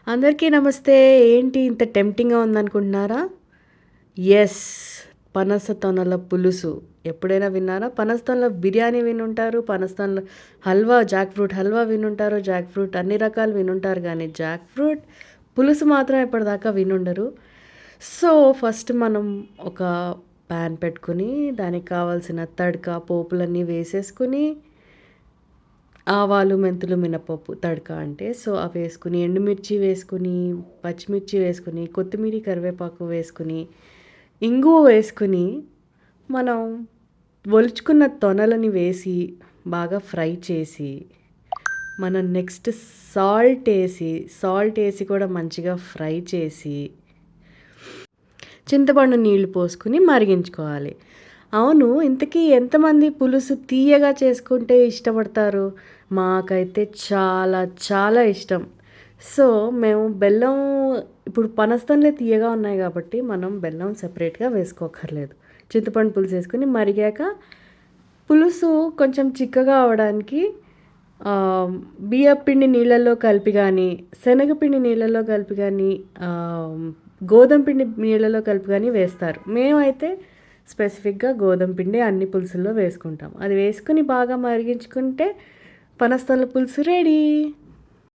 అందరికీ నమస్తే. ఏంటి ఇంత టెంప్టింగ్‌గా ఉందనుకుంటున్నారా? యెస్. పనస తొనల పులుసు. ఎప్పుడైనా విన్నారా? పనస తొనల బిర్యానీ వినుంటారు. పనస తొనల హల్వా, జాక్ ఫ్రూట్ హల్వా వినుంటారు. జాక్ ఫ్రూట్ అన్ని రకాలు వినుంటారు గానీ, జాక్ ఫ్రూట్ పులుసు మాత్రం ఇప్పటిదాకా వినుండరు. సో, ఫస్ట్ మనం ఒక పాన్ పెట్టుకొని, దానికి కావాల్సిన తడక, పోపులన్నీ వేసేసుకొని ఆవాలు, మెంతులు, మినపప్పు తడక అంటే. సో, అవేసుకొని, ఎండుమిర్చి వేసుకొని, పచ్చిమిర్చి వేసుకొని, కొత్తిమీర, కరివేపాకు వేసుకొని, ఇంగువ వేసుకొని, మనం ఒలుచుకున్న తొనలని వేసి, బాగా ఫ్రై చేసి, మనం నెక్స్ట్ సాల్ట్ ఏసి కూడా మంచిగా ఫ్రై చేసి, చింతపండు నీళ్లు పోసుకొని మరిగించుకోవాలి. అవును. ఇంతకీ ఎంతమంది పులుసు తియ్యగా చేసుకుంటే ఇష్టపడతారు? మాకైతే చాలా చాలా ఇష్టం. సో, మేము బెల్లం ఇప్పుడు పనస్తోనలే తియ్యగా ఉన్నాయి కాబట్టి, మనం బెల్లం సెపరేట్‌గా వేసుకోక్కర్లేదు. చింతపండు పులుసేసుకొని మరిగాక, పులుసు కొంచెం చిక్కగా అవ్వడానికి బియ్యపిండి నీళ్ళల్లో కలిపి గానీ, శనగపిండి నీళ్ళల్లో కలిపి గానీ, గోధుమ పిండి నీళ్ళలో కలిపి గానీ వేస్తారు. మేమైతే స్పెసిఫిక్‌గా గోధుమ పిండి అన్ని పులుసుల్లో వేసుకుంటాం. అది వేసుకొని బాగా మరిగించుకుంటే పనస్తోనల పులుసు రెడీ.